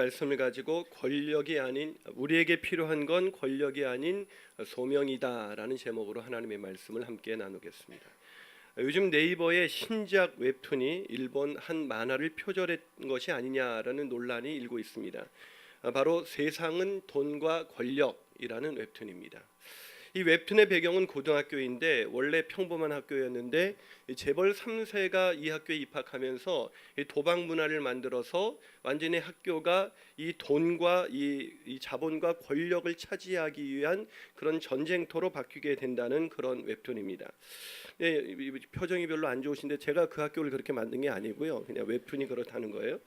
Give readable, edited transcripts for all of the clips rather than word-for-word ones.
말씀을 가지고 권력이 아닌 우리에게 필요한 건 권력이 아닌 소명이다라는 제목으로 하나님의 말씀을 함께 나누겠습니다. 요즘 네이버의 신작 웹툰이 일본 한 만화를 표절한 것이 아니냐라는 논란이 일고 있습니다. 바로 세상은 돈과 권력이라는 웹툰입니다. 이 웹툰의 배경은 고등학교인데 원래 평범한 학교였는데 재벌 3세가 이 학교에 입학하면서 도박 문화를 만들어서 완전히 학교가 이 돈과 이 자본과 권력을 차지하기 위한 그런 전쟁터로 바뀌게 된다는 그런 웹툰입니다. 표정이 별로 안 좋으신데 제가 그 학교를 그렇게 만든 게 아니고요. 그냥 웹툰이 그렇다는 거예요.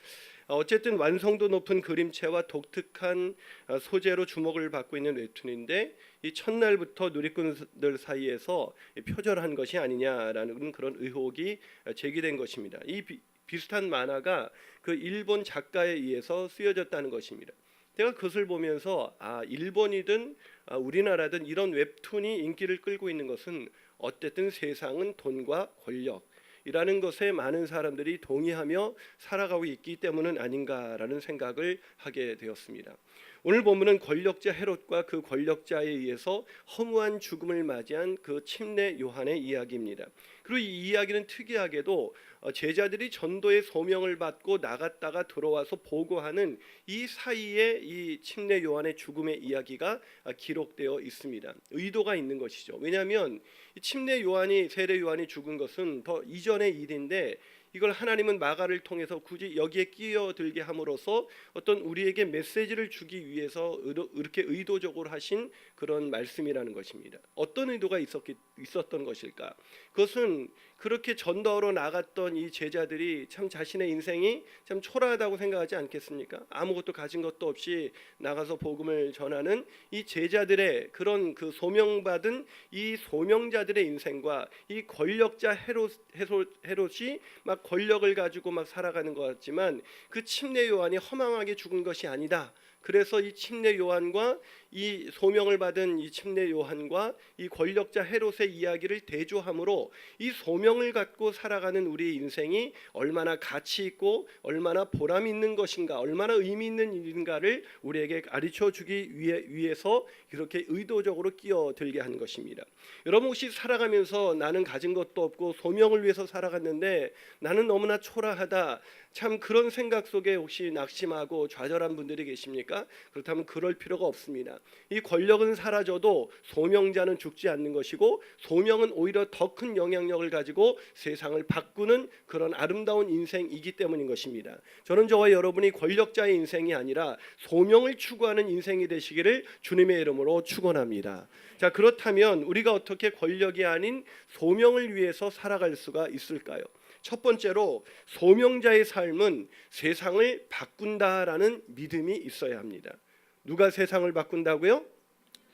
어쨌든 완성도 높은 그림체와 독특한 소재로 주목을 받고 있는 웹툰인데 이 첫날부터 누리꾼들 사이에서 표절한 것이 아니냐라는 그런 의혹이 제기된 것입니다. 이 비슷한 만화가 그 일본 작가에 의해서 쓰여졌다는 것입니다. 제가 그것을 보면서 일본이든 우리나라든 이런 웹툰이 인기를 끌고 있는 것은 어쨌든 세상은 돈과 권력 이라는 것에 많은 사람들이 동의하며 살아가고 있기 때문은 아닌가라는 생각을 하게 되었습니다. 오늘 본문은 권력자 헤롯과 그 권력자에 의해서 허무한 죽음을 맞이한 그 침례 요한의 이야기입니다. 그리고 이 이야기는 특이하게도 제자들이 전도의 소명을 받고 나갔다가 들어와서 보고하는 이 사이에 이 침례 요한의 죽음의 이야기가 기록되어 있습니다. 의도가 있는 것이죠. 왜냐하면 침례 요한이 세례 요한이 죽은 것은 더 이전의 일인데 이걸 하나님은 마가를 통해서 굳이 여기에 끼어들게 함으로써 어떤 우리에게 메시지를 주기 위해서 이렇게 의도적으로 하신 그런 말씀이라는 것입니다. 어떤 의도가 있었던 것일까? 그것은 그렇게 전도하러 나갔던 이 제자들이 참 자신의 인생이 참 초라하다고 생각하지 않겠습니까? 아무것도 가진 것도 없이 나가서 복음을 전하는 이 제자들의 그런 그 소명받은 이 소명자들의 인생과 이 권력자 헤롯이 막 권력을 가지고 막 살아가는 것 같지만 그 침례 요한이 허망하게 죽은 것이 아니다. 그래서 이 침례 요한과 이 소명을 받은 이 침례 요한과 이 권력자 헤롯의 이야기를 대조함으로 이 소명을 갖고 살아가는 우리의 인생이 얼마나 가치 있고 얼마나 보람 있는 것인가, 얼마나 의미 있는 일인가를 우리에게 가르쳐 주기 위해서 이렇게 의도적으로 끼어들게 한 것입니다. 여러분 혹시 살아가면서 나는 가진 것도 없고 소명을 위해서 살아갔는데 나는 너무나 초라하다, 참 그런 생각 속에 혹시 낙심하고 좌절한 분들이 계십니까? 그렇다면 그럴 필요가 없습니다. 이 권력은 사라져도 소명자는 죽지 않는 것이고 소명은 오히려 더 큰 영향력을 가지고 세상을 바꾸는 그런 아름다운 인생이기 때문인 것입니다. 저는 저와 여러분이 권력자의 인생이 아니라 소명을 추구하는 인생이 되시기를 주님의 이름으로 축원합니다. 자, 그렇다면 우리가 어떻게 권력이 아닌 소명을 위해서 살아갈 수가 있을까요? 첫 번째로 소명자의 삶은 세상을 바꾼다라는 믿음이 있어야 합니다. 누가 세상을 바꾼다고요?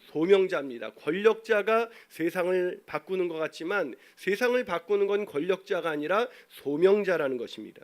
소명자입니다. 권력자가 세상을 바꾸는 것 같지만 세상을 바꾸는 건 권력자가 아니라 소명자라는 것입니다.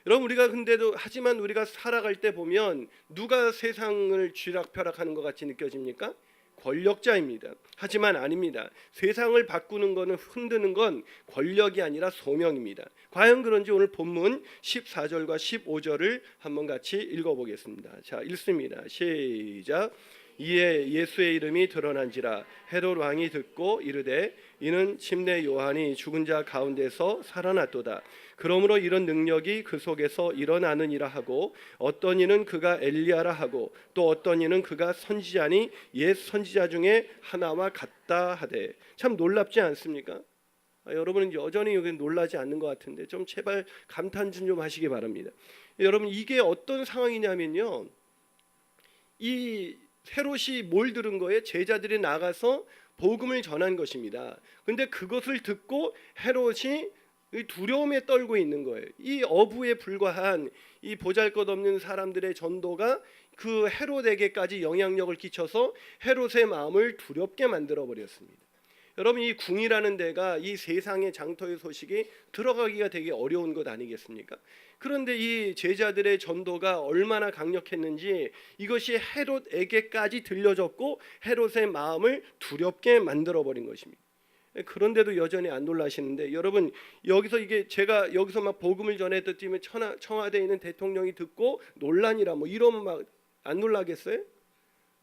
여러분 우리가 근데도 하지만 우리가 살아갈 때 보면 누가 세상을 쥐락펴락하는 것 같이 느껴집니까? 권력자입니다. 하지만 아닙니다. 세상을 바꾸는 것은 흔드는 건 권력이 아니라 소명입니다. 과연 그런지 오늘 본문 14절과 15절을 한번 같이 읽어보겠습니다. 자, 읽습니다. 시작. 이에 예수의 이름이 드러난지라 헤롯 왕이 듣고 이르되 이는 침례 요한이 죽은 자 가운데서 살아났도다. 그러므로 이런 능력이 그 속에서 일어나느니라 하고 어떤 이는 그가 엘리야라 하고 또 어떤 이는 그가 선지자니 옛 선지자 중에 하나와 같다 하되. 참 놀랍지 않습니까? 여러분은 여전히 여기 놀라지 않는 것 같은데 좀 제발 감탄 좀 하시기 바랍니다. 여러분 이게 어떤 상황이냐면요, 이 헤롯이 뭘 들은 거예요? 제자들이 나가서 복음을 전한 것입니다. 근데 그것을 듣고 헤롯이 두려움에 떨고 있는 거예요. 이 어부에 불과한 이 보잘것없는 사람들의 전도가 그 헤롯에게까지 영향력을 끼쳐서 헤롯의 마음을 두렵게 만들어 버렸습니다. 여러분 이 궁이라는 데가 이 세상의 장터의 소식이 들어가기가 되게 어려운 것 아니겠습니까? 그런데 이 제자들의 전도가 얼마나 강력했는지 이것이 헤롯에게까지 들려졌고 헤롯의 마음을 두렵게 만들어버린 것입니다. 그런데도 여전히 안 놀라시는데, 여러분 여기서 이게 제가 여기서 막 복음을 전해드리면 청와대에 있는 대통령이 듣고 논란이라 뭐 이러면 막 안 놀라겠어요?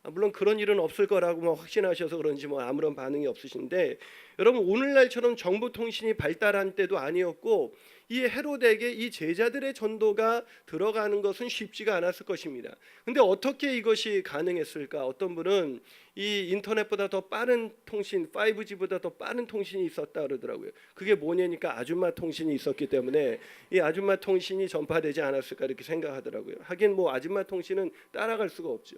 물론 그런 일은 없을 거라고 뭐 확신하셔서 그런지 뭐 아무런 반응이 없으신데, 여러분 오늘날처럼 정보통신이 발달한 때도 아니었고 이 헤롯에게 이 제자들의 전도가 들어가는 것은 쉽지가 않았을 것입니다. 근데 어떻게 이것이 가능했을까? 어떤 분은 이 인터넷보다 더 빠른 통신, 5G보다 더 빠른 통신이 있었다 그러더라고요. 그게 뭐냐니까 아줌마 통신이 있었기 때문에 이 아줌마 통신이 전파되지 않았을까 이렇게 생각하더라고요. 하긴 뭐 아줌마 통신은 따라갈 수가 없죠.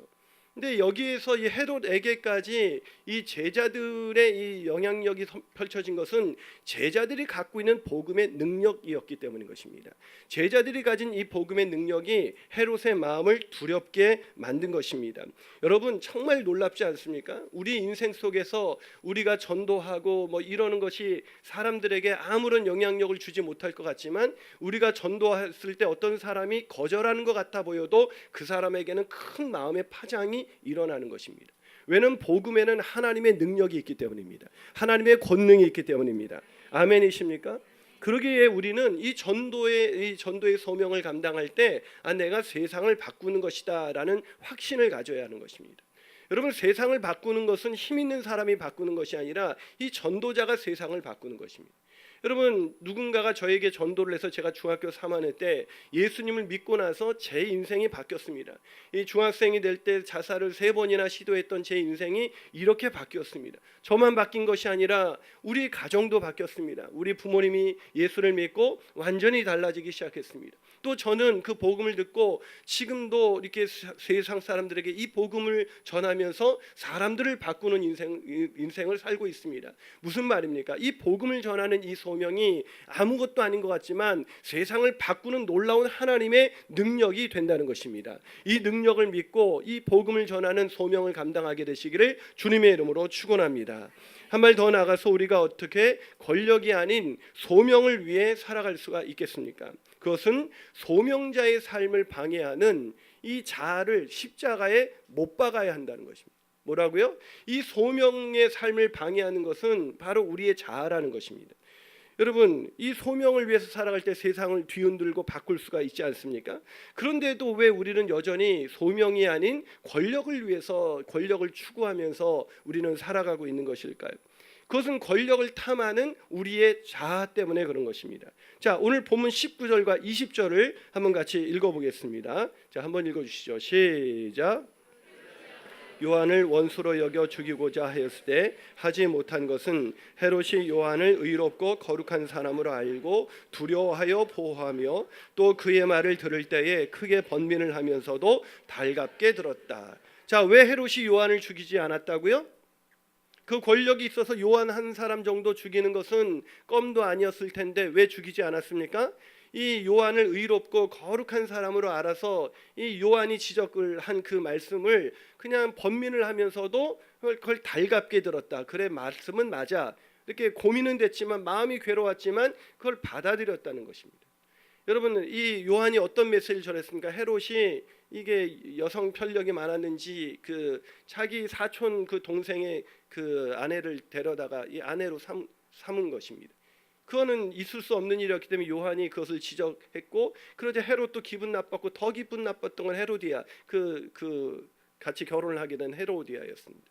근데 여기에서 이 헤롯에게까지 이 제자들의 이 영향력이 펼쳐진 것은 제자들이 갖고 있는 복음의 능력이었기 때문인 것입니다. 제자들이 가진 이 복음의 능력이 헤롯의 마음을 두렵게 만든 것입니다. 여러분 정말 놀랍지 않습니까? 우리 인생 속에서 우리가 전도하고 뭐 이러는 것이 사람들에게 아무런 영향력을 주지 못할 것 같지만, 우리가 전도했을 때 어떤 사람이 거절하는 것 같아 보여도 그 사람에게는 큰 마음의 파장이 일어나는 것입니다. 왜냐하면 복음에는 하나님의 능력이 있기 때문입니다. 하나님의 권능이 있기 때문입니다. 아멘이십니까? 그러기에 우리는 이 전도의 소명을 감당할 때 내가 세상을 바꾸는 것이다라는 확신을 가져야 하는 것입니다. 여러분 세상을 바꾸는 것은 힘 있는 사람이 바꾸는 것이 아니라 이 전도자가 세상을 바꾸는 것입니다. 여러분 누군가가 저에게 전도를 해서 제가 중학교 3학년 때 예수님을 믿고 나서 제 인생이 바뀌었습니다. 이 중학생이 될 때 자살을 3번이나 시도했던 제 인생이 이렇게 바뀌었습니다. 저만 바뀐 것이 아니라 우리 가정도 바뀌었습니다. 우리 부모님이 예수를 믿고 완전히 달라지기 시작했습니다. 또 저는 그 복음을 듣고 지금도 이렇게 세상 사람들에게 이 복음을 전하면서 사람들을 바꾸는 인생을 살고 있습니다. 무슨 말입니까? 이 복음을 전하는 이 소명이 아무것도 아닌 것 같지만 세상을 바꾸는 놀라운 하나님의 능력이 된다는 것입니다. 이 능력을 믿고 이 복음을 전하는 소명을 감당하게 되시기를 주님의 이름으로 축원합니다. 한 발 더 나가서 우리가 어떻게 권력이 아닌 소명을 위해 살아갈 수가 있겠습니까? 그것은 소명자의 삶을 방해하는 이 자아를 십자가에 못 박아야 한다는 것입니다. 뭐라고요? 이 소명의 삶을 방해하는 것은 바로 우리의 자아라는 것입니다. 여러분 이 소명을 위해서 살아갈 때 세상을 뒤흔들고 바꿀 수가 있지 않습니까? 그런데도 왜 우리는 여전히 소명이 아닌 권력을 위해서 권력을 추구하면서 우리는 살아가고 있는 것일까요? 그것은 권력을 탐하는 우리의 자아 때문에 그런 것입니다. 자, 오늘 본문 19절과 20절을 한번 같이 읽어보겠습니다. 자, 한번 읽어주시죠. 시작. 요한을 원수로 여겨 죽이고자 하였을 때 하지 못한 것은 헤롯이 요한을 의롭고 거룩한 사람으로 알고 두려워하여 보호하며 또 그의 말을 들을 때에 크게 번민을 하면서도 달갑게 들었다. 자, 왜 헤롯이 요한을 죽이지 않았다고요? 그 권력이 있어서 요한 한 사람 정도 죽이는 것은 껌도 아니었을 텐데 왜 죽이지 않았습니까? 이 요한을 의롭고 거룩한 사람으로 알아서 이 요한이 지적을 한 그 말씀을 그냥 번민을 하면서도 그걸 달갑게 들었다. 그래 말씀은 맞아. 이렇게 고민은 됐지만 마음이 괴로웠지만 그걸 받아들였다는 것입니다. 여러분 이 요한이 어떤 메시지를 전했습니까? 헤롯이 이게 여성 편력이 많았는지 그 자기 사촌 그 동생의 그 아내를 데려다가 이 아내로 삼은 것입니다. 그거는 있을 수 없는 일이었기 때문에 요한이 그것을 지적했고, 그러자 헤롯도 기분 나빴고 더 기분 나빴던 건 헤로디아 그 같이 결혼을 하게 된 헤로디아였습니다.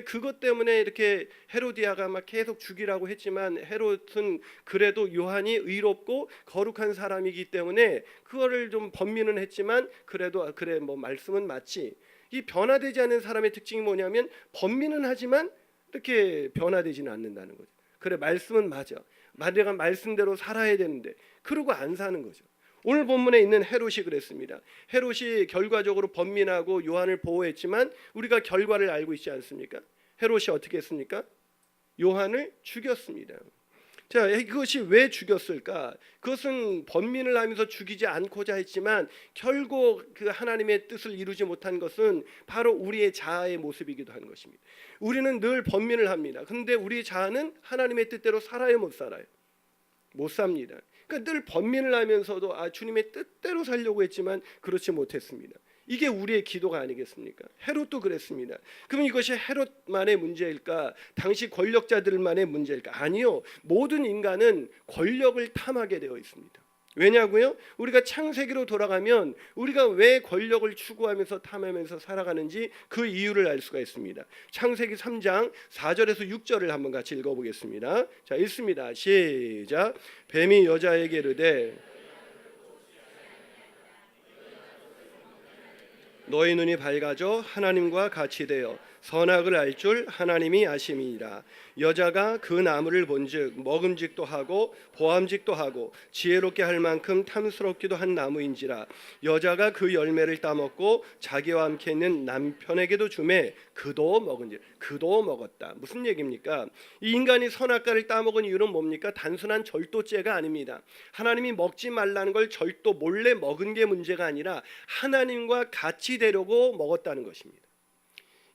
그것 때문에 이렇게 헤로디아가 막 계속 죽이라고 했지만 헤롯은 그래도 요한이 의롭고 거룩한 사람이기 때문에 그거를 좀 번민은 했지만 그래도 그래 뭐 말씀은 맞지. 이 변화되지 않는 사람의 특징이 뭐냐면 번민은 하지만 이렇게 변화되지는 않는다는 거죠. 그래 말씀은 맞아. 내가 말씀대로 살아야 되는데 그러고 안 사는 거죠. 오늘 본문에 있는 헤롯이 그랬습니다. 헤롯이 결과적으로 번민하고 요한을 보호했지만 우리가 결과를 알고 있지 않습니까? 헤롯이 어떻게 했습니까? 요한을 죽였습니다. 자, 그것이 왜 죽였을까? 그것은 번민을 하면서 죽이지 않고자 했지만 결국 그 하나님의 뜻을 이루지 못한 것은 바로 우리의 자아의 모습이기도 한 것입니다. 우리는 늘 번민을 합니다. 그런데 우리 자아는 하나님의 뜻대로 살아요, 못 살아요? 못 삽니다. 그러니까 늘 번민을 하면서도 주님의 뜻대로 살려고 했지만 그렇지 못했습니다. 이게 우리의 기도가 아니겠습니까? 헤롯도 그랬습니다. 그럼 이것이 헤롯만의 문제일까? 당시 권력자들만의 문제일까? 아니요. 모든 인간은 권력을 탐하게 되어 있습니다. 왜냐고요? 우리가 창세기로 돌아가면 우리가 왜 권력을 추구하면서 탐하면서 살아가는지 그 이유를 알 수가 있습니다. 창세기 3장 4절에서 6절을 한번 같이 읽어보겠습니다. 자, 읽습니다. 시작. 뱀이 여자에게 이르되 너희 눈이 밝아져 하나님과 같이 되어 선악을 알 줄 하나님이 아심이니라. 여자가 그 나무를 본즉 먹음직도 하고 보암직도 하고 지혜롭게 할 만큼 탐스럽기도 한 나무인지라. 여자가 그 열매를 따먹고 자기와 함께 있는 남편에게도 주매 그도 먹은지. 그도 먹었다. 무슨 얘기입니까? 이 인간이 선악과를 따먹은 이유는 뭡니까? 단순한 절도죄가 아닙니다. 하나님이 먹지 말라는 걸 절도 몰래 먹은 게 문제가 아니라 하나님과 같이 되려고 먹었다는 것입니다.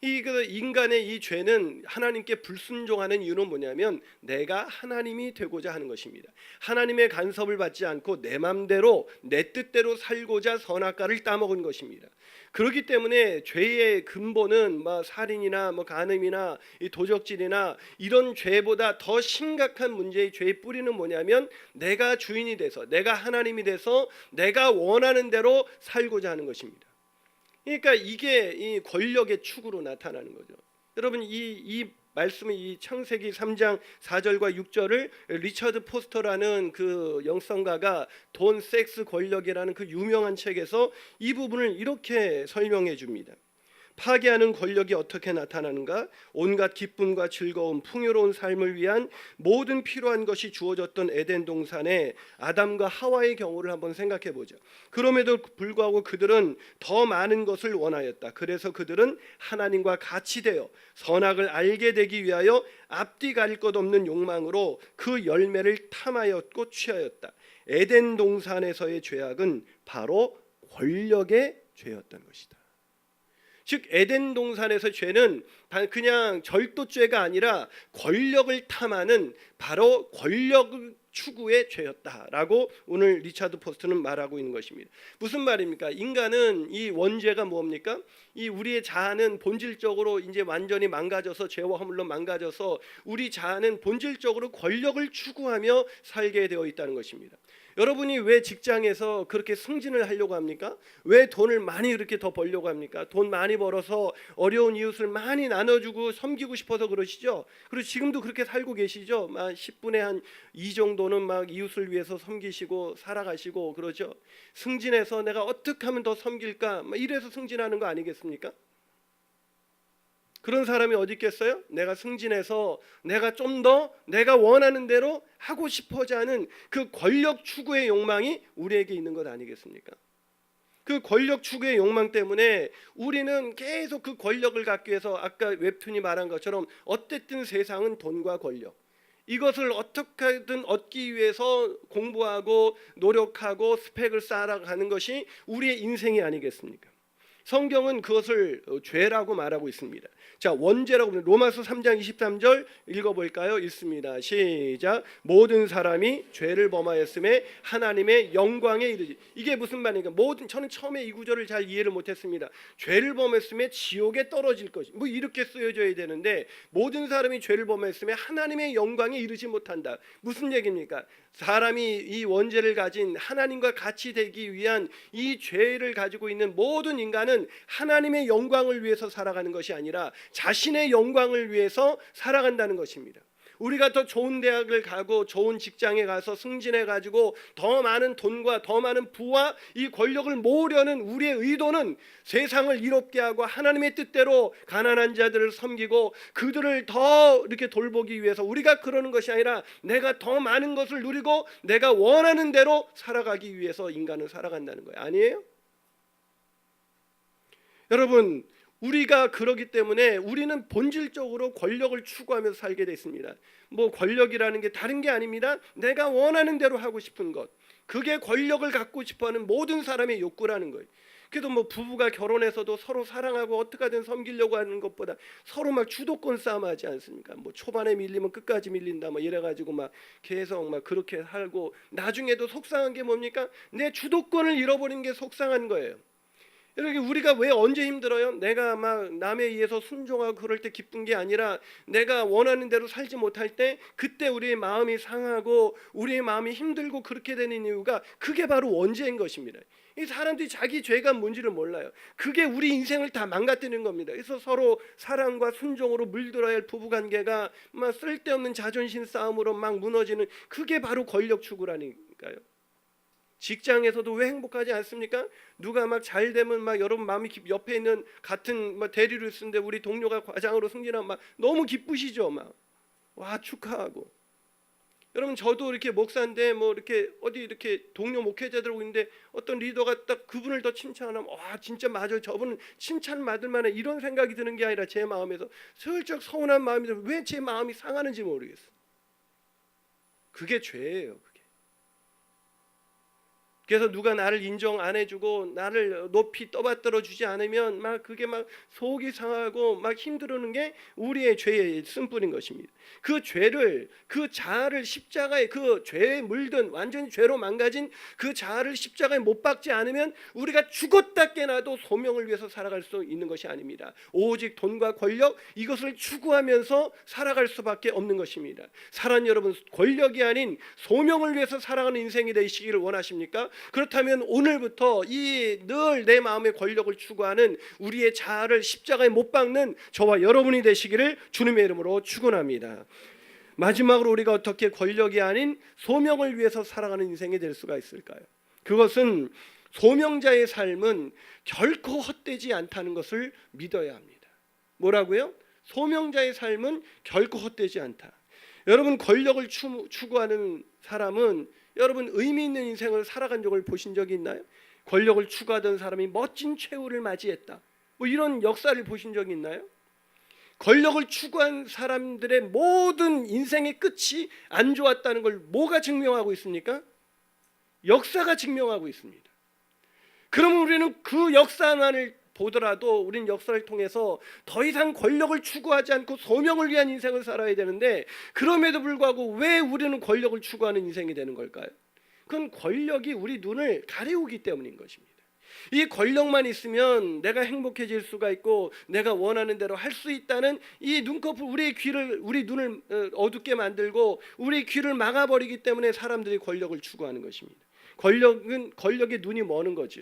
이 인간의 이 죄는 하나님께 불순종하는 이유는 뭐냐면 내가 하나님이 되고자 하는 것입니다. 하나님의 간섭을 받지 않고 내 맘대로 내 뜻대로 살고자 선악과를 따먹은 것입니다. 그렇기 때문에 죄의 근본은 살인이나 간음이나 이 도적질이나 이런 죄보다 더 심각한 문제의 죄의 뿌리는 뭐냐면 내가 주인이 돼서 내가 하나님이 돼서 내가 원하는 대로 살고자 하는 것입니다. 그러니까 이게 이 권력의 축으로 나타나는 거죠. 여러분 이 말씀은 이 창세기 3장 4절과 6절을 리처드 포스터라는 그 영성가가 돈, 섹스, 권력이라는 그 유명한 책에서 이 부분을 이렇게 설명해 줍니다. 파괴하는 권력이 어떻게 나타나는가? 온갖 기쁨과 즐거움, 풍요로운 삶을 위한 모든 필요한 것이 주어졌던 에덴 동산의 아담과 하와의 경우를 한번 생각해 보죠. 그럼에도 불구하고 그들은 더 많은 것을 원하였다. 그래서 그들은 하나님과 같이 되어 선악을 알게 되기 위하여 앞뒤 가릴 것 없는 욕망으로 그 열매를 탐하였고 취하였다. 에덴 동산에서의 죄악은 바로 권력의 죄였던 것이다. 즉 에덴 동산에서 죄는 그냥 절도죄가 아니라 권력을 탐하는 바로 권력 추구의 죄였다라고 오늘 리차드 포스트는 말하고 있는 것입니다. 무슨 말입니까? 인간은 이 원죄가 뭡니까? 이 우리의 자아는 본질적으로 이제 완전히 망가져서 죄와 허물로 망가져서 우리 자아는 본질적으로 권력을 추구하며 살게 되어 있다는 것입니다. 여러분이 왜 직장에서 그렇게 승진을 하려고 합니까? 왜 돈을 많이 그렇게 더 벌려고 합니까? 돈 많이 벌어서 어려운 이웃을 많이 나눠주고 섬기고 싶어서 그러시죠? 그리고 지금도 그렇게 살고 계시죠? 10분의 한 2 정도는 이웃을 위해서 섬기시고 살아가시고 그러죠? 승진해서 내가 어떻게 하면 더 섬길까? 이래서 승진하는 거 아니겠습니까? 그런 사람이 어디 있겠어요? 내가 승진해서 내가 좀 더 내가 원하는 대로 하고 싶어져 하는 그 권력 추구의 욕망이 우리에게 있는 것 아니겠습니까? 그 권력 추구의 욕망 때문에 우리는 계속 그 권력을 갖기 위해서 아까 웹툰이 말한 것처럼 어쨌든 세상은 돈과 권력 이것을 어떻게든 얻기 위해서 공부하고 노력하고 스펙을 쌓아가는 것이 우리의 인생이 아니겠습니까? 성경은 그것을 죄라고 말하고 있습니다. 자, 원죄라고 보면 로마서 3장 23절 읽어볼까요? 읽습니다. 시작. 모든 사람이 죄를 범하였음에 하나님의 영광에 이르지. 이게 무슨 말입니까? 저는 처음에 이 구절을 잘 이해를 못했습니다. 죄를 범했음에 지옥에 떨어질 것이 이렇게 쓰여져야 되는데 모든 사람이 죄를 범했음에 하나님의 영광에 이르지 못한다. 무슨 얘기입니까? 사람이 이 원죄를 가진 하나님과 같이 되기 위한 이 죄를 가지고 있는 모든 인간은 하나님의 영광을 위해서 살아가는 것이 아니라 자신의 영광을 위해서 살아간다는 것입니다. 우리가 더 좋은 대학을 가고 좋은 직장에 가서 승진해 가지고 더 많은 돈과 더 많은 부와 이 권력을 모으려는 우리의 의도는 세상을 이롭게 하고 하나님의 뜻대로 가난한 자들을 섬기고 그들을 더 이렇게 돌보기 위해서 우리가 그러는 것이 아니라 내가 더 많은 것을 누리고 내가 원하는 대로 살아가기 위해서 인간은 살아간다는 거예요. 아니에요? 여러분 우리가 그러기 때문에 우리는 본질적으로 권력을 추구하면서 살게 돼 있습니다. 권력이라는 게 다른 게 아닙니다. 내가 원하는 대로 하고 싶은 것. 그게 권력을 갖고 싶어하는 모든 사람의 욕구라는 거예요. 그래도 부부가 결혼해서도 서로 사랑하고 어떻게든 섬기려고 하는 것보다 서로 주도권 싸움하지 않습니까? 초반에 밀리면 끝까지 밀린다 이래가지고 계속 그렇게 살고 나중에도 속상한 게 뭡니까? 내 주도권을 잃어버린 게 속상한 거예요. 이렇게 우리가 왜 언제 힘들어요? 내가 막 남에 의해서 순종하고 그럴 때 기쁜 게 아니라 내가 원하는 대로 살지 못할 때 그때 우리의 마음이 상하고 우리의 마음이 힘들고 그렇게 되는 이유가 그게 바로 원죄인 것입니다. 이 사람들이 자기 죄가 뭔지를 몰라요. 그게 우리 인생을 다 망가뜨리는 겁니다. 그래서 서로 사랑과 순종으로 물들어야 할 부부관계가 막 쓸데없는 자존심 싸움으로 막 무너지는 그게 바로 권력 추구라니까요. 직장에서도 왜 행복하지 않습니까? 누가 막 잘 되면 막 여러분 마음이 옆에 있는 같은 막 대리를 쓰는데 우리 동료가 과장으로 승진하면 막 너무 기쁘시죠? 막 와 축하하고. 여러분 저도 이렇게 목사인데 뭐 이렇게 어디 이렇게 동료 목회자들 오고 있는데 어떤 리더가 딱 그분을 더 칭찬하면 와 진짜 맞아요. 저분은 칭찬 받을 만한 이런 생각이 드는 게 아니라 제 마음에서 슬쩍 서운한 마음이 들어 왜 제 마음이 상하는지 모르겠어. 그게 죄예요. 그래서 누가 나를 인정 안 해주고 나를 높이 떠받들어 주지 않으면 막 그게 막 속이 상하고 막 힘들어하는 게 우리의 죄의 쓴뿌린 것입니다. 그 죄를 그 자아를 십자가에 그 죄에 물든 완전히 죄로 망가진 그 자아를 십자가에 못 박지 않으면 우리가 죽었다 깨나도 소명을 위해서 살아갈 수 있는 것이 아닙니다. 오직 돈과 권력 이것을 추구하면서 살아갈 수밖에 없는 것입니다. 사랑하는 여러분, 권력이 아닌 소명을 위해서 살아가는 인생이 되시기를 원하십니까? 그렇다면 오늘부터 이 늘 내 마음의 권력을 추구하는 우리의 자아를 십자가에 못 박는 저와 여러분이 되시기를 주님의 이름으로 축원합니다. 마지막으로 우리가 어떻게 권력이 아닌 소명을 위해서 살아가는 인생이 될 수가 있을까요? 그것은 소명자의 삶은 결코 헛되지 않다는 것을 믿어야 합니다. 뭐라고요? 소명자의 삶은 결코 헛되지 않다. 여러분 권력을 추구하는 사람은 여러분 의미 있는 인생을 살아간 적을 보신 적이 있나요? 권력을 추구하던 사람이 멋진 최후를 맞이했다. 뭐 이런 역사를 보신 적이 있나요? 권력을 추구한 사람들의 모든 인생의 끝이 안 좋았다는 걸 뭐가 증명하고 있습니까? 역사가 증명하고 있습니다. 그러면 우리는 그 역사만을 보더라도 우리는 역사를 통해서 더 이상 권력을 추구하지 않고 소명을 위한 인생을 살아야 되는데 그럼에도 불구하고 왜 우리는 권력을 추구하는 인생이 되는 걸까요? 그건 권력이 우리 눈을 가리우기 때문인 것입니다. 이 권력만 있으면 내가 행복해질 수가 있고 내가 원하는 대로 할 수 있다는 이 눈꺼풀 우리 눈을 어둡게 만들고 우리 귀를 막아버리기 때문에 사람들이 권력을 추구하는 것입니다. 권력의 눈이 머는 거죠.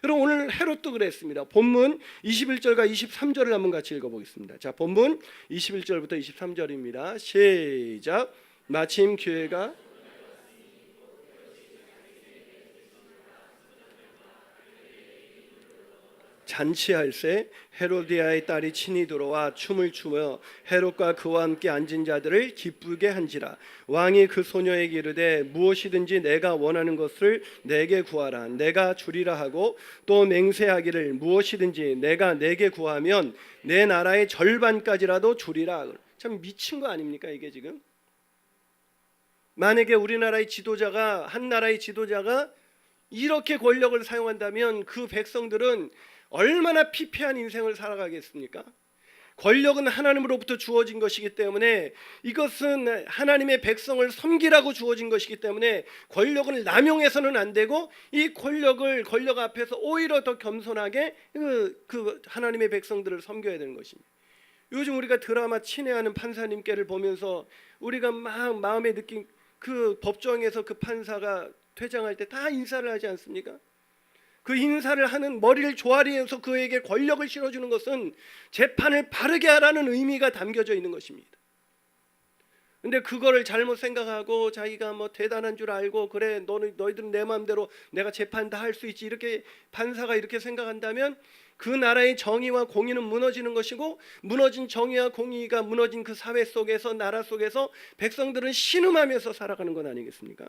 여러분 오늘 헤롯도 그랬습니다. 본문 21절과 23절을 한번 같이 읽어보겠습니다. 자, 본문 21절부터 23절입니다. 시작. 마침 기회가 잔치할새 헤로디아의 딸이 친히 들어와 춤을 추며 헤롯과 그와 함께 앉은 자들을 기쁘게 한지라. 왕이 그 소녀에게 이르되 무엇이든지 내가 원하는 것을 내게 구하라. 내가 주리라 하고 또 맹세하기를 무엇이든지 내가 내게 구하면 내 나라의 절반까지라도 주리라. 참 미친 거 아닙니까 이게 지금? 만약에 우리나라의 지도자가 한 나라의 지도자가 이렇게 권력을 사용한다면 그 백성들은 얼마나 피폐한 인생을 살아가겠습니까? 권력은 하나님으로부터 주어진 것이기 때문에 이것은 하나님의 백성을 섬기라고 주어진 것이기 때문에 권력을 남용해서는 안 되고 이 권력 앞에서 오히려 더 겸손하게 그 하나님의 백성들을 섬겨야 되는 것입니다. 요즘 우리가 드라마 친애하는 판사님께를 보면서 우리가 막 마음에 느낀 그 법정에서 그 판사가 퇴장할 때 다 인사를 하지 않습니까? 그 인사를 하는 머리를 조아리해서 그에게 권력을 실어주는 것은 재판을 바르게 하라는 의미가 담겨져 있는 것입니다. 근데 그거를 잘못 생각하고 자기가 뭐 대단한 줄 알고 그래 너희들은 내 마음대로 내가 재판 다 할 수 있지 이렇게 판사가 이렇게 생각한다면 그 나라의 정의와 공의는 무너지는 것이고 무너진 정의와 공의가 무너진 그 사회 속에서 나라 속에서 백성들은 신음하면서 살아가는 건 아니겠습니까?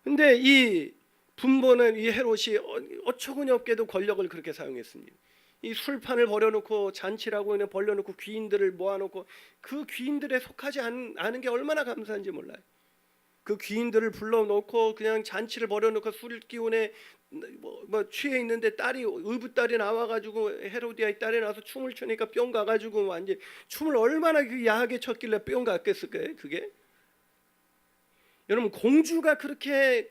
근데 이 분보는 이 헤롯이 어처구니 없게도 권력을 그렇게 사용했습니다. 이 술판을 벌여놓고 잔치라고 벌려놓고 귀인들을 모아놓고 그 귀인들에 속하지 않은 게 얼마나 감사한지 몰라요. 그 귀인들을 불러놓고 그냥 잔치를 벌여놓고 술 기운에 뭐 취해 있는데 의붓딸이 나와가지고 헤로디아의 딸이 나와서 춤을 추니까 뿅 가가지고 완전 춤을 얼마나 야하게 췄길래 뿅 갔겠을까요? 그게 여러분 공주가 그렇게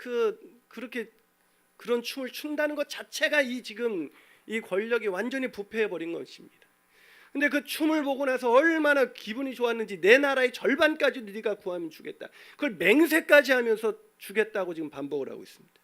그런 춤을 춘다는 것 자체가 이 지금 이 권력이 완전히 부패해 버린 것입니다. 근데 그 춤을 보고 나서 얼마나 기분이 좋았는지, 내 나라의 절반까지도 네가 구하면 주겠다, 그걸 맹세까지 하면서 주겠다고 지금 반복을 하고 있습니다.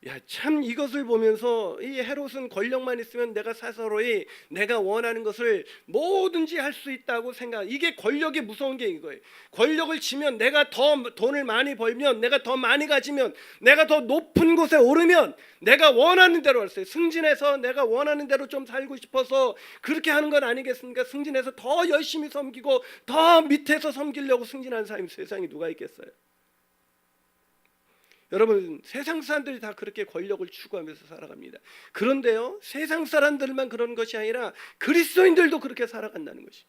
야, 참 이것을 보면서 이 헤롯은 권력만 있으면 내가 스스로의 내가 원하는 것을 뭐든지 할 수 있다고 생각. 이게 권력이 무서운 게 이거예요. 권력을 쥐면, 내가 더 돈을 많이 벌면, 내가 더 많이 가지면, 내가 더 높은 곳에 오르면 내가 원하는 대로 할 수 있어요. 승진해서 내가 원하는 대로 좀 살고 싶어서 그렇게 하는 건 아니겠습니까? 승진해서 더 열심히 섬기고 더 밑에서 섬기려고 승진하는 사람이 세상에 누가 있겠어요? 여러분, 세상 사람들이 다 그렇게 권력을 추구하면서 살아갑니다. 그런데요, 세상 사람들만 그런 것이 아니라 그리스도인들도 그렇게 살아간다는 것이.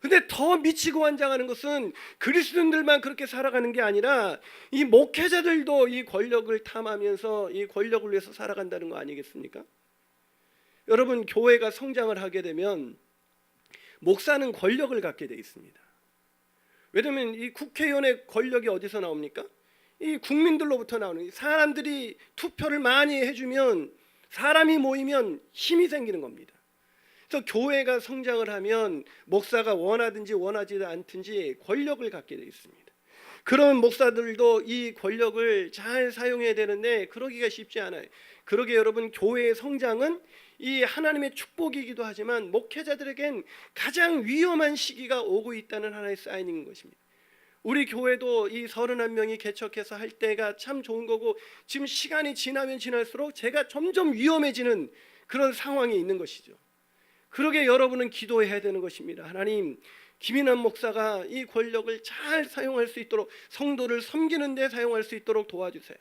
근데 더 미치고 환장하는 것은 그리스도인들만 그렇게 살아가는 게 아니라 이 목회자들도 이 권력을 탐하면서 이 권력을 위해서 살아간다는 거 아니겠습니까? 여러분, 교회가 성장을 하게 되면 목사는 권력을 갖게 돼 있습니다. 왜냐하면 이 국회의원의 권력이 어디서 나옵니까? 이 국민들로부터 나오는, 사람들이 투표를 많이 해주면, 사람이 모이면 힘이 생기는 겁니다. 그래서 교회가 성장을 하면 목사가 원하든지 원하지 않든지 권력을 갖게 되어 있습니다. 그런 목사들도 이 권력을 잘 사용해야 되는데 그러기가 쉽지 않아요. 그러게 여러분, 교회의 성장은 이 하나님의 축복이기도 하지만 목회자들에겐 가장 위험한 시기가 오고 있다는 하나의 사인인 것입니다. 우리 교회도 이 31명이 개척해서 할 때가 참 좋은 거고, 지금 시간이 지나면 지날수록 제가 점점 위험해지는 그런 상황이 있는 것이죠. 그러게 여러분은 기도해야 되는 것입니다. 하나님, 김인환 목사가 이 권력을 잘 사용할 수 있도록, 성도를 섬기는 데 사용할 수 있도록 도와주세요.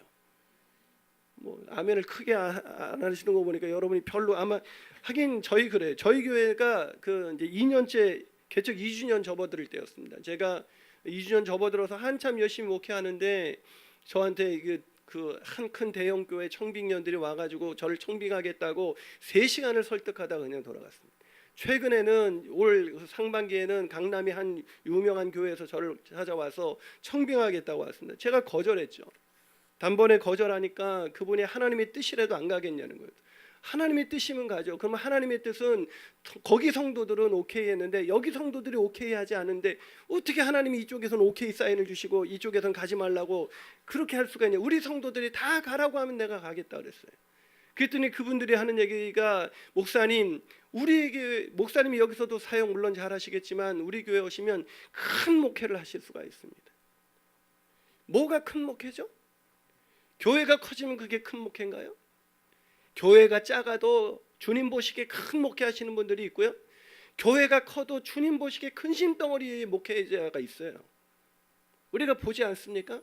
뭐 아멘을 크게 안 하시는 거 보니까 여러분이 별로, 아마 하긴 저희 그래요. 저희 교회가 그 이제 2년째 개척 2주년 접어들 때였습니다. 제가 2주년 접어들어서 한참 열심히 목회하는데 저한테 그 한 큰 대형 교회 청빙년들이 와가지고 저를 청빙하겠다고 3시간을 설득하다가 그냥 돌아갔습니다. 최근에는 올 상반기에는 강남의 한 유명한 교회에서 저를 찾아와서 청빙하겠다고 왔습니다. 제가 거절했죠. 단번에 거절하니까 그분이 하나님의 뜻이라도 안 가겠냐는 거예요. 하나님의 뜻이면 가죠. 그러면 하나님의 뜻은 거기 성도들은 오케이 했는데 여기 성도들이 오케이 하지 않은데 어떻게 하나님이 이쪽에서는 오케이 사인을 주시고 이쪽에서는 가지 말라고 그렇게 할 수가 있냐. 우리 성도들이 다 가라고 하면 내가 가겠다 그랬어요. 그랬더니 그분들이 하는 얘기가, 목사님, 우리 목사님이 여기서도 사역 물론 잘 하시겠지만 우리 교회 오시면 큰 목회를 하실 수가 있습니다. 뭐가 큰 목회죠? 교회가 커지면 그게 큰 목회인가요? 교회가 작아도 주님 보시기에 큰 목회하시는 분들이 있고요, 교회가 커도 주님 보시기에 큰 심덩어리의 목회자가 있어요. 우리가 보지 않습니까?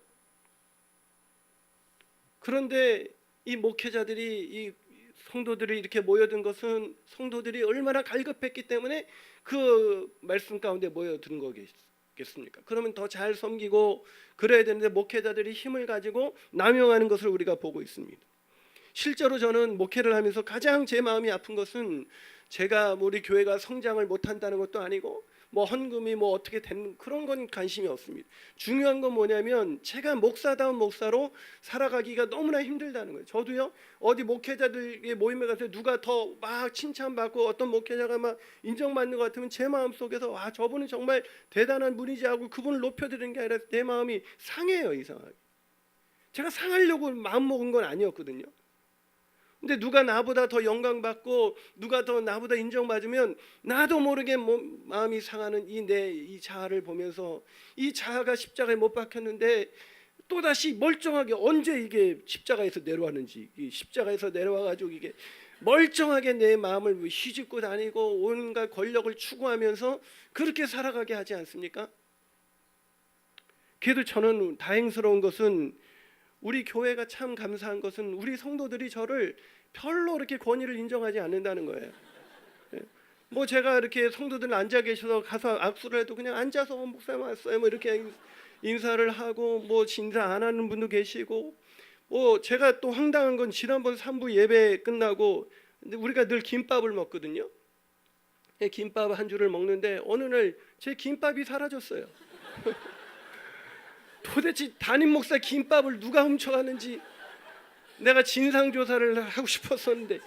그런데 이 목회자들이, 이 성도들이 이렇게 모여든 것은 성도들이 얼마나 갈급했기 때문에 그 말씀 가운데 모여든 거겠습니까? 그러면 더 잘 섬기고 그래야 되는데 목회자들이 힘을 가지고 남용하는 것을 우리가 보고 있습니다. 실제로 저는 목회를 하면서 가장 제 마음이 아픈 것은, 제가 우리 교회가 성장을 못한다는 것도 아니고 뭐 헌금이 뭐 어떻게 된 그런 건 관심이 없습니다. 중요한 건 뭐냐면 제가 목사다운 목사로 살아가기가 너무나 힘들다는 거예요. 저도요, 어디 목회자들의 모임에 가서 누가 더 막 칭찬받고 어떤 목회자가 막 인정받는 것 같으면 제 마음속에서 아, 저분은 정말 대단한 분이지 하고 그분을 높여드리는 게 아니라 내 마음이 상해요. 이상하게 제가 상하려고 마음먹은 건 아니었거든요. 근데 누가 나보다 더 영광받고 누가 더 나보다 인정받으면 나도 모르게 마음이 상하는 이 자아를 보면서, 이 자아가 십자가에 못 박혔는데 또다시 멀쩡하게 언제 이게 십자가에서 내려왔는지, 이 십자가에서 내려와가지고 이게 멀쩡하게 내 마음을 휘짓고 다니고 온갖 권력을 추구하면서 그렇게 살아가게 하지 않습니까? 그래도 저는 다행스러운 것은, 우리 교회가 참 감사한 것은 우리 성도들이 저를 별로 이렇게 권위를 인정하지 않는다는 거예요. 뭐 제가 이렇게 성도들 앉아 계셔서 가서 악수를 해도 그냥 앉아서 목사님 왔어요 뭐 이렇게 인사를 하고, 뭐 인사 안 하는 분도 계시고, 뭐 제가 또 황당한 건 지난번 3부 예배 끝나고 근데 우리가 늘 김밥을 먹거든요. 김밥 한 줄을 먹는데 어느 날 제 김밥이 사라졌어요. 도대체 담임 목사 김밥을 누가 훔쳐가는지 내가 진상 조사를 하고 싶었었는데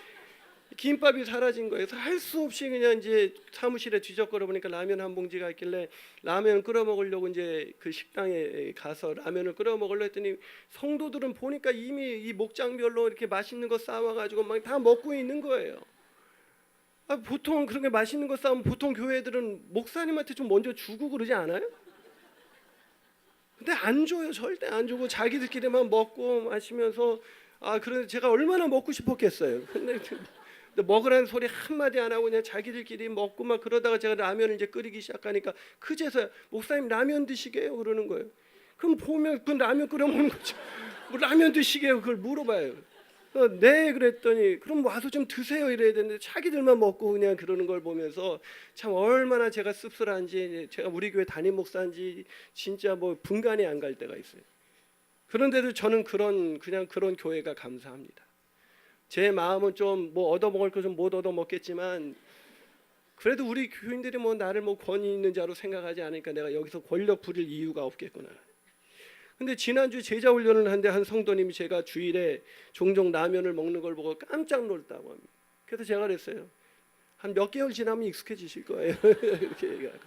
김밥이 사라진 거예요. 그래서 할 수 없이 그냥 이제 사무실에 뒤적거려 보니까 라면 한 봉지가 있길래 라면 끓여 먹으려고 이제 그 식당에 가서 라면을 끓여 먹으려 했더니 성도들은 보니까 이미 이 목장별로 이렇게 맛있는 거 싸와가지고 막 다 먹고 있는 거예요. 보통 그렇게 맛있는 거 싸우면 보통 교회들은 목사님한테 좀 먼저 주고 그러지 않아요? 근데 안 줘요. 절대 안 주고 자기들끼리만 먹고 마시면서 그래서 제가 얼마나 먹고 싶었겠어요. 근데 먹으라는 소리 한마디 안 하고 그냥 자기들끼리 먹고 막 그러다가 제가 라면을 이제 끓이기 시작하니까 그제서야 목사님 라면 드시게요 그러는 거예요. 그럼 보면 그 라면 끓여 먹는 거죠. 뭐 라면 드시게요 그걸 물어봐요. 네 그랬더니 그럼 와서 좀 드세요 이래야 되는데 자기들만 먹고 그냥 그러는 걸 보면서 참 얼마나 제가 씁쓸한지, 제가 우리 교회 담임 목사인지 진짜 뭐 분간이 안 갈 때가 있어요. 그런데도 저는 그냥 그런 교회가 감사합니다. 제 마음은 좀 뭐 얻어먹을 거 좀 못 얻어먹겠지만 그래도 우리 교인들이 뭐 나를 뭐 권위 있는 자로 생각하지 않으니까 내가 여기서 권력 부릴 이유가 없겠구나. 근데 지난주 제자 훈련을 하는데 한 성도님이 제가 주일에 종종 라면을 먹는 걸 보고 깜짝 놀랐다고 합니다. 그래서 제가 그랬어요. 한 몇 개월 지나면 익숙해지실 거예요. 이렇게 얘기하고.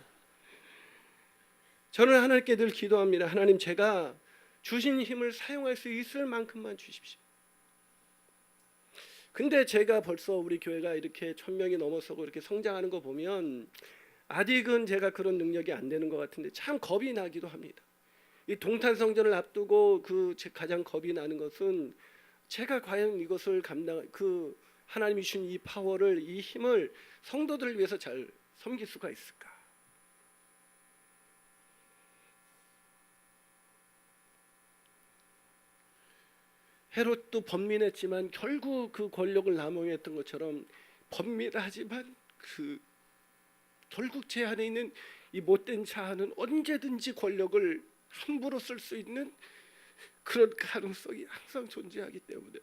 저는 하나님께 늘 기도합니다. 하나님, 제가 주신 힘을 사용할 수 있을 만큼만 주십시오. 근데 제가 벌써 우리 교회가 이렇게 1000명이 넘어서고 이렇게 성장하는 거 보면 아직은 제가 그런 능력이 안 되는 것 같은데 참 겁이 나기도 합니다. 이 동탄성전을 앞두고 가장 겁이 나는 것은 제가 과연 이것을 하나님이 주신 이 파워를, 이 힘을 성도들을 위해서 잘 섬길 수가 있을까? 헤롯도 번민했지만 결국 그 권력을 남용했던 것처럼 번민하지만 결국 제 안에 있는 이 못된 자아는 언제든지 권력을 함부로 쓸 수 있는 그런 가능성이 항상 존재하기 때문에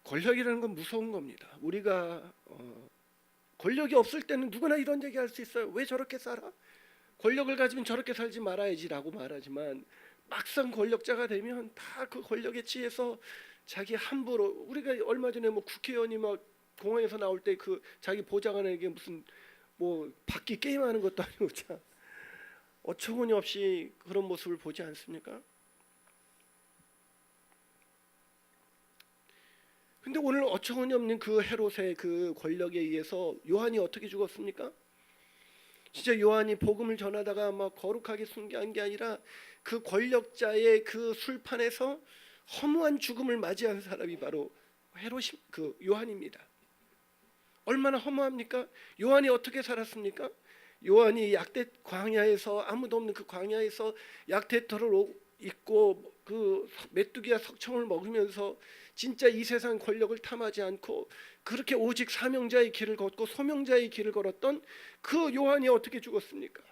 권력이라는 건 무서운 겁니다. 우리가 권력이 없을 때는 누구나 이런 얘기할 수 있어요. 왜 저렇게 살아? 권력을 가지면 저렇게 살지 말아야지라고 말하지만 막상 권력자가 되면 다 그 권력에 취해서 자기 함부로, 우리가 얼마 전에 뭐 국회의원이 막 공항에서 나올 때 자기 보좌관에게 무슨 뭐 바퀴 게임하는 것도 아니고 참 어처구니 없이 그런 모습을 보지 않습니까? 근데 오늘 어처구니 없는 그 헤롯의 그 권력에 의해서 요한이 어떻게 죽었습니까? 진짜 요한이 복음을 전하다가 막 거룩하게 순교한 게 아니라 그 권력자의 그 술판에서 허무한 죽음을 맞이한 사람이 바로 요한입니다. 얼마나 허무합니까? 요한이 어떻게 살았습니까? 요한이 광야에서, 아무도 없는 그 광야에서 약대터를 입고 그 메뚜기와 석청을 먹으면서 진짜 이 세상 권력을 탐하지 않고 그렇게 오직 사명자의 길을 걷고 소명자의 길을 걸었던 그 요한이 어떻게 죽었습니까?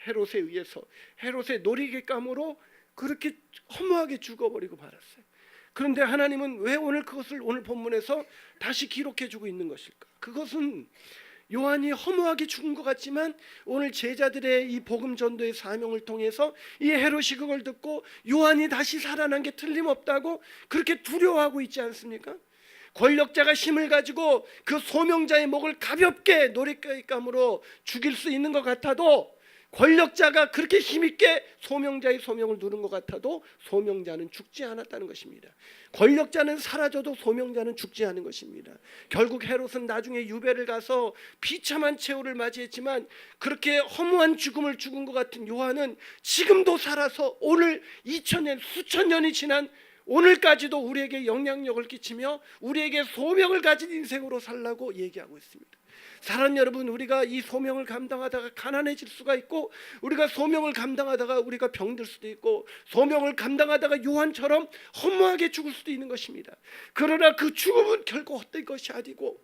헤롯에 의해서, 헤롯의 놀이객감으로 그렇게 허무하게 죽어버리고 말았어요. 그런데 하나님은 왜 그것을 오늘 본문에서 다시 기록해주고 있는 것일까? 그것은 요한이 허무하게 죽은 것 같지만 오늘 제자들의 이 복음 전도의 사명을 통해서 이 헤롯이 그걸 듣고 요한이 다시 살아난 게 틀림없다고 그렇게 두려워하고 있지 않습니까? 권력자가 힘을 가지고 그 소명자의 목을 가볍게 놀잇감으로 죽일 수 있는 것 같아도, 권력자가 그렇게 힘있게 소명자의 소명을 누른 것 같아도 소명자는 죽지 않았다는 것입니다. 권력자는 사라져도 소명자는 죽지 않은 것입니다. 결국 헤롯은 나중에 유배를 가서 비참한 최후를 맞이했지만 그렇게 허무한 죽음을 죽은 것 같은 요한은 지금도 살아서 오늘 2000년, 수천 년이 지난 오늘까지도 우리에게 영향력을 끼치며 우리에게 소명을 가진 인생으로 살라고 얘기하고 있습니다. 사랑하는 여러분, 우리가 이 소명을 감당하다가 가난해질 수가 있고, 우리가 소명을 감당하다가 우리가 병들 수도 있고, 소명을 감당하다가 요한처럼 허무하게 죽을 수도 있는 것입니다. 그러나 그 죽음은 결코 헛된 것이 아니고,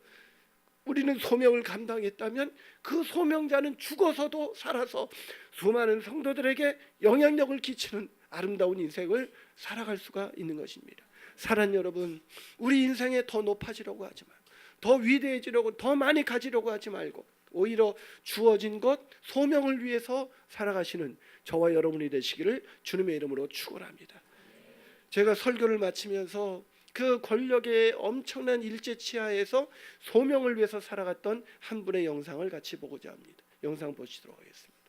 우리는 소명을 감당했다면 그 소명자는 죽어서도 살아서 수많은 성도들에게 영향력을 끼치는 아름다운 인생을 살아갈 수가 있는 것입니다. 사랑하는 여러분, 우리 인생에 더 높아지려고 하지 말고, 더 위대해지려고, 더 많이 가지려고 하지 말고 오히려 주어진 것, 소명을 위해서 살아가시는 저와 여러분이 되시기를 주님의 이름으로 축원합니다. 제가 설교를 마치면서 그 권력의 엄청난 일제 치하에서 소명을 위해서 살아갔던 한 분의 영상을 같이 보고자 합니다. 영상 보시도록 하겠습니다.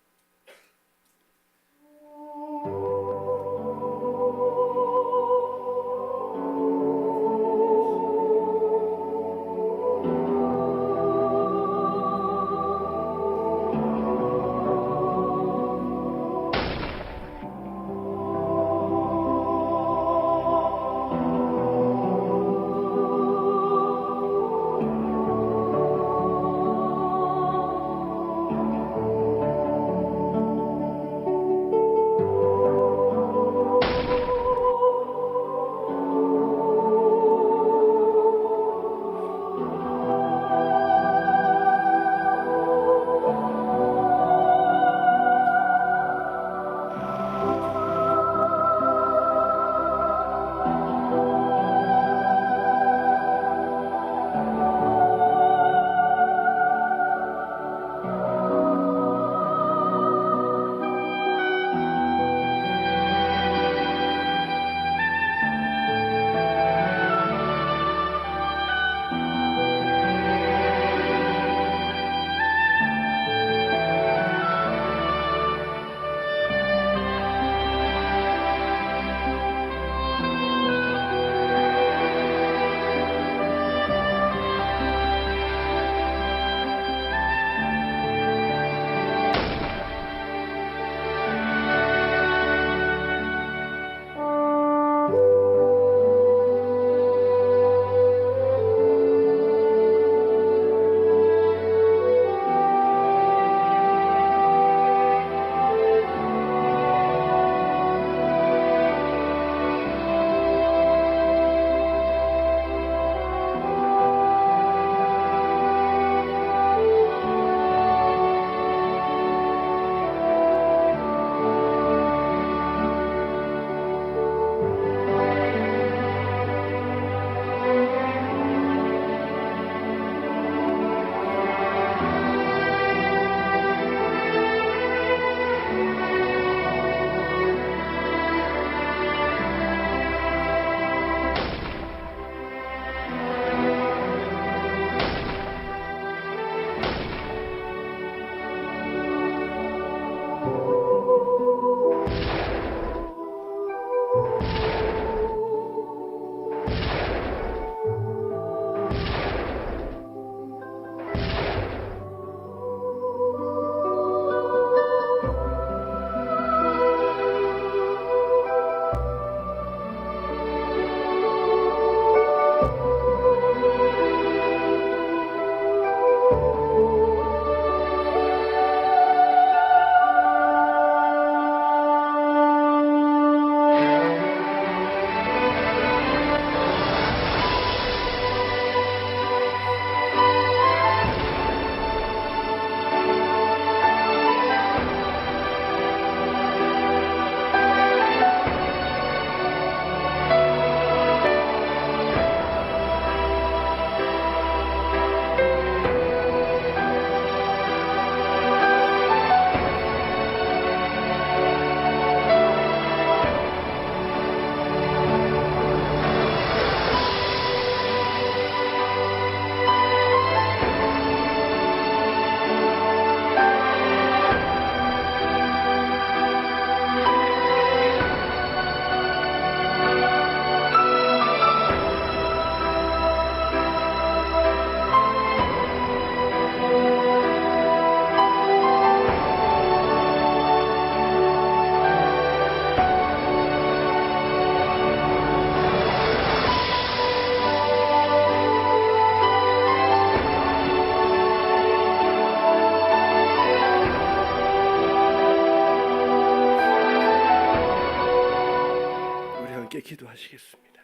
기도하시겠습니다.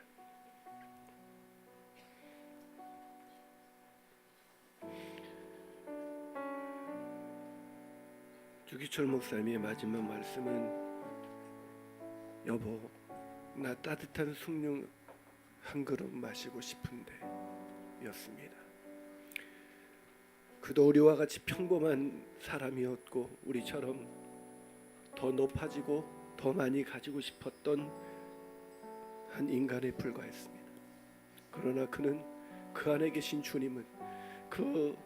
주기철 목사님의 마지막 말씀은 여보, 나 따뜻한 숭늉 한 그릇 마시고 싶은데 였습니다. 그도 우리와 같이 평범한 사람이었고 우리처럼 더 높아지고 더 많이 가지고 싶었던 한 인간에 불과했습니다. 그러나 그는 그 안에 계신 주님은 그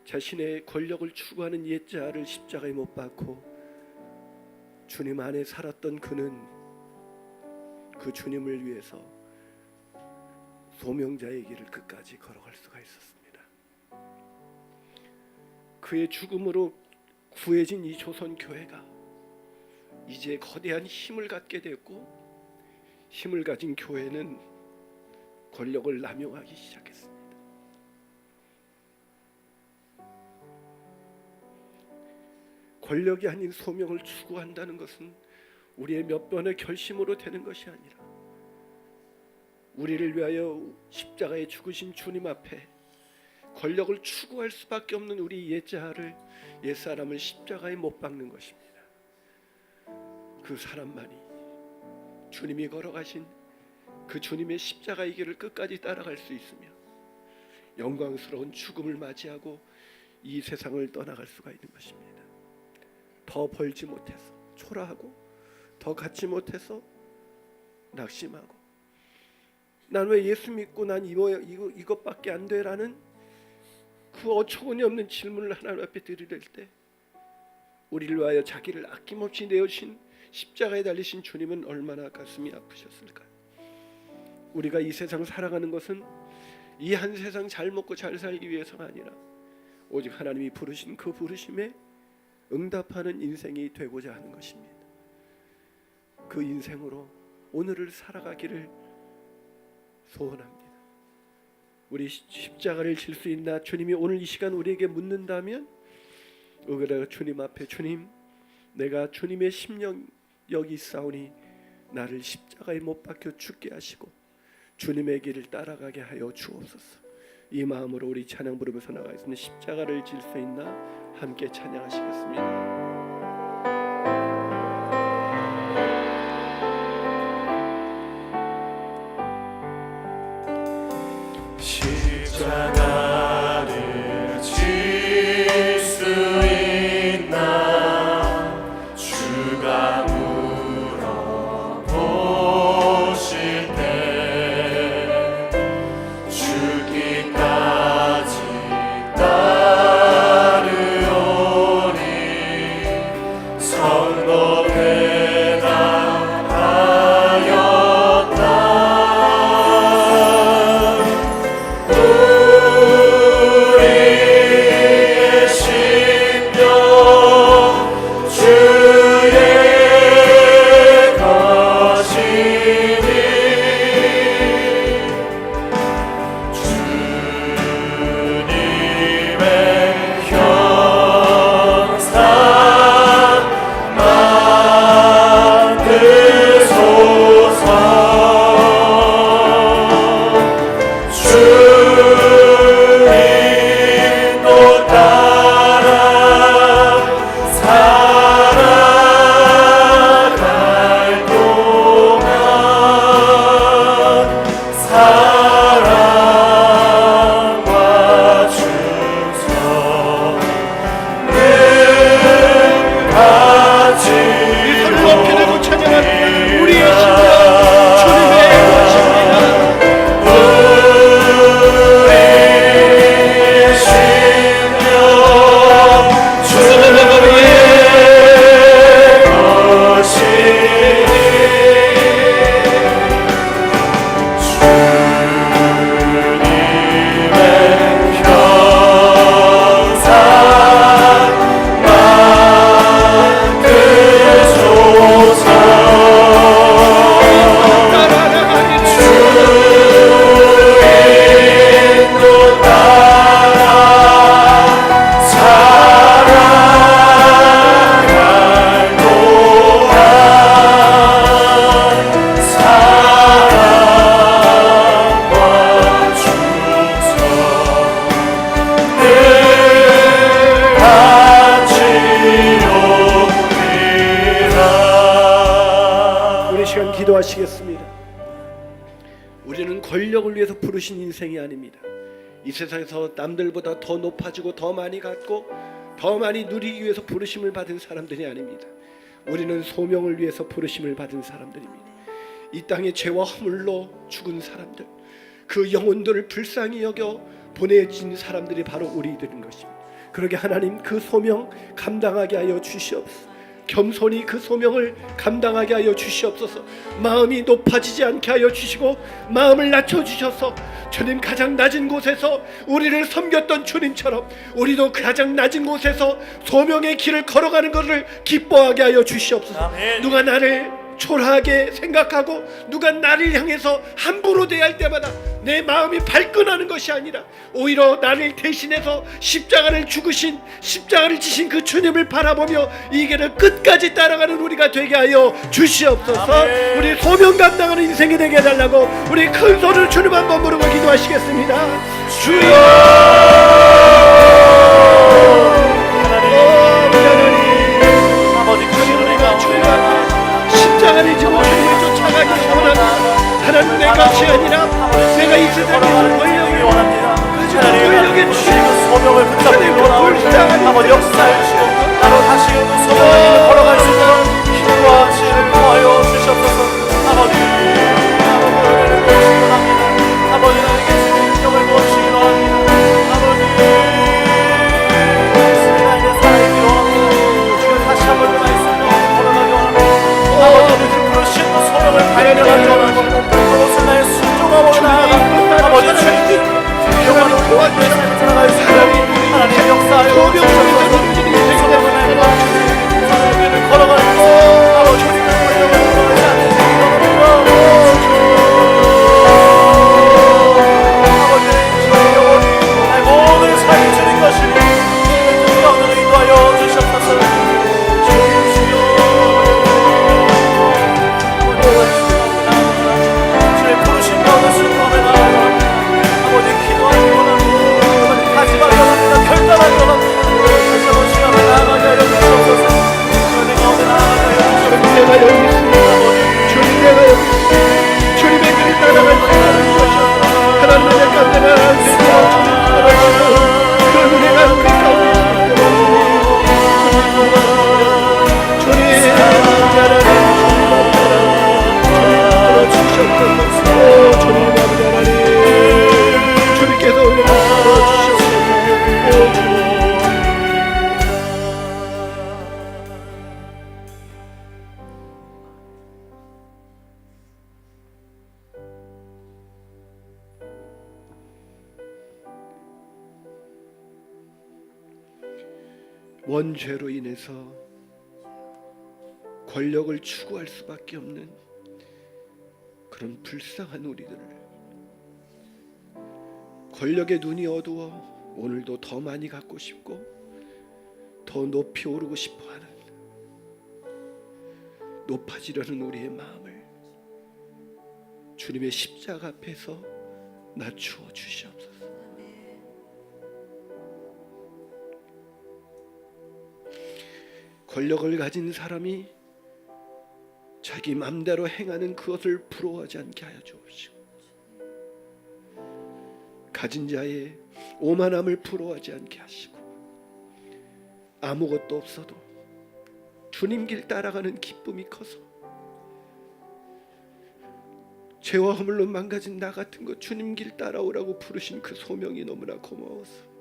자신의 권력을 추구하는 옛자를 십자가에 못 박고 주님 안에 살았던 그는 그 주님을 위해서 소명자의 길을 끝까지 걸어갈 수가 있었습니다. 그의 죽음으로 구해진 이 조선 교회가 이제 거대한 힘을 갖게 됐고, 힘을 가진 교회는 권력을 남용하기 시작했습니다. 권력이 아닌 소명을 추구한다는 것은 우리의 몇 번의 결심으로 되는 것이 아니라 우리를 위하여 십자가에 죽으신 주님 앞에 권력을 추구할 수밖에 없는 우리 옛사람을 십자가에 못 박는 것입니다. 그 사람만이 주님이 걸어가신 그 주님의 십자가의 길을 끝까지 따라갈 수 있으며 영광스러운 죽음을 맞이하고 이 세상을 떠나갈 수가 있는 것입니다. 더 벌지 못해서 초라하고 더 갖지 못해서 낙심하고 난 왜 예수 믿고 난 이것밖에 안 돼라는 그 어처구니 없는 질문을 하나님 앞에 드릴 때 우리를 위하여 자기를 아낌없이 내어신 십자가에 달리신 주님은 얼마나 가슴이 아프셨을까요? 우리가 이 세상 살아가는 것은 이 한 세상 잘 먹고 잘 살기 위해서가 아니라 오직 하나님이 부르신 그 부르심에 응답하는 인생이 되고자 하는 것입니다. 그 인생으로 오늘을 살아가기를 소원합니다. 우리 십자가를 질 수 있나? 주님이 오늘 이 시간 우리에게 묻는다면 우리가 주님 앞에 주님, 내가 주님의 심령 여기 있사오니 나를 십자가에 못 박혀 죽게 하시고 주님의 길을 따라가게 하여 주옵소서. 이 마음으로 우리 찬양 부르면서 나가겠습니다. 십자가를 질 수 있나? 함께 찬양하시겠습니다. 십자가를 질 수 있나? 주가 물어보실 때 죽기까지 따르오니 기도하시겠습니다. 우리는 권력을 위해서 부르신 인생이 아닙니다. 이 세상에서 남들보다 더 높아지고 더 많이 갖고 더 많이 누리기 위해서 부르심을 받은 사람들이 아닙니다. 우리는 소명을 위해서 부르심을 받은 사람들입니다. 이 땅에 죄와 허물로 죽은 사람들, 그 영혼들을 불쌍히 여겨 보내진 사람들이 바로 우리들인 것입니다. 그러게 하나님 그 소명 감당하게 하여 주시옵소서. 겸손히 그 소명을 감당하게 하여 주시옵소서. 마음이 높아지지 않게 하여 주시고 마음을 낮춰주셔서 주님 가장 낮은 곳에서 우리를 섬겼던 주님처럼 우리도 가장 낮은 곳에서 소명의 길을 걸어가는 것을 기뻐하게 하여 주시옵소서. 아멘. 누가 나를 초라하게 생각하고 누가 나를 향해서 함부로 대할 때마다 내 마음이 발끈하는 것이 아니라 오히려 나를 대신해서 십자가를 죽으신, 십자가를 지신 그 주님을 바라보며 이 길을 끝까지 따라가는 우리가 되게 하여 주시옵소서. 아멘. 우리 소명 감당하는 인생이 되게 해달라고 우리 큰 소리로 주님 한번 부르고 기도하시겠습니다. 주여, 아버지 그 신을 가운데 십자가를 지고 주님을 쫓아가기 원합니다. 하나님 내 것이 아니라 내가 이 세상에서 권력을 원합니다. 권력에 주시고 소명을 붙잡기 원합니다. 아버지 역사해 주시고 나로 다시 그 소명을 걸어갈 수 있도록 힘과 지혜를 더하여 주시옵소서. 아버지 나를 보시기 원합니다. 아버지 나에게 주님을 보시기 원합니다. 아버지 나에게 살아있기 원합니다. 지금 다시 한번 말씀으로 걸어가기 원합니다. 아버지 그 부르신 그 소명을 발견하기 원하고 그것을 나의 순종하고 나아가 아버지 주님 영원히 구원의 삶을 살아갈 수 있도록 하나님 역사하여 주옵소서. 소명을 나의 마음을 걸어갈 수 있도록 아버지 주님을 걸어가지 않는 아버지 저의 영혼이 나의 모든 삶이 주님 것이니 그 가운데로 인도하여 주시옵소서. 주여 주의 부르신 가운데 순종하며 나아가 아버지 기도하기 원합니다. 아버지 가지마기 원합니다. 결단하기 원합니다. 다시 한번 시간을 나아가게 하여 주시옵소서. 주님 가운데 나아가게 하여 주시옵소서. 내가 여기 있습니다. 주님 내가 여기 있습니다. 주님의 길을 따라갈 수 있는 것이옵소서. 하나님 내 가운데 나아갈 수 있도록 주님 따라가시고 그 은혜가 우리 가운데 있도록 주님 주시옵소서. 주님 아버지 하나님 주님께서 은혜를 주시옵소서. 주님 원죄로 인해서 권력을 추구할 수밖에 없는 그런 불쌍한 우리들을 권력의 눈이 어두워 오늘도 더 많이 갖고 싶고 더 높이 오르고 싶어하는 높아지려는 우리의 마음을 주님의 십자가 앞에서 낮추어 주시옵소서. 권력을 가진 사람이 자기 맘대로 행하는 그것을 부러워하지 않게 하여 주옵시고 가진 자의 오만함을 부러워하지 않게 하시고 아무것도 없어도 주님 길 따라가는 기쁨이 커서 죄와 허물로 망가진 나 같은 것 주님 길 따라오라고 부르신 그 소명이 너무나 고마워서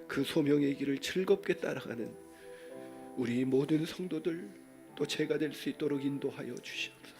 그 소명의 길을 즐겁게 따라가는 우리 모든 성도들 또 제가 될 수 있도록 인도하여 주시옵소서.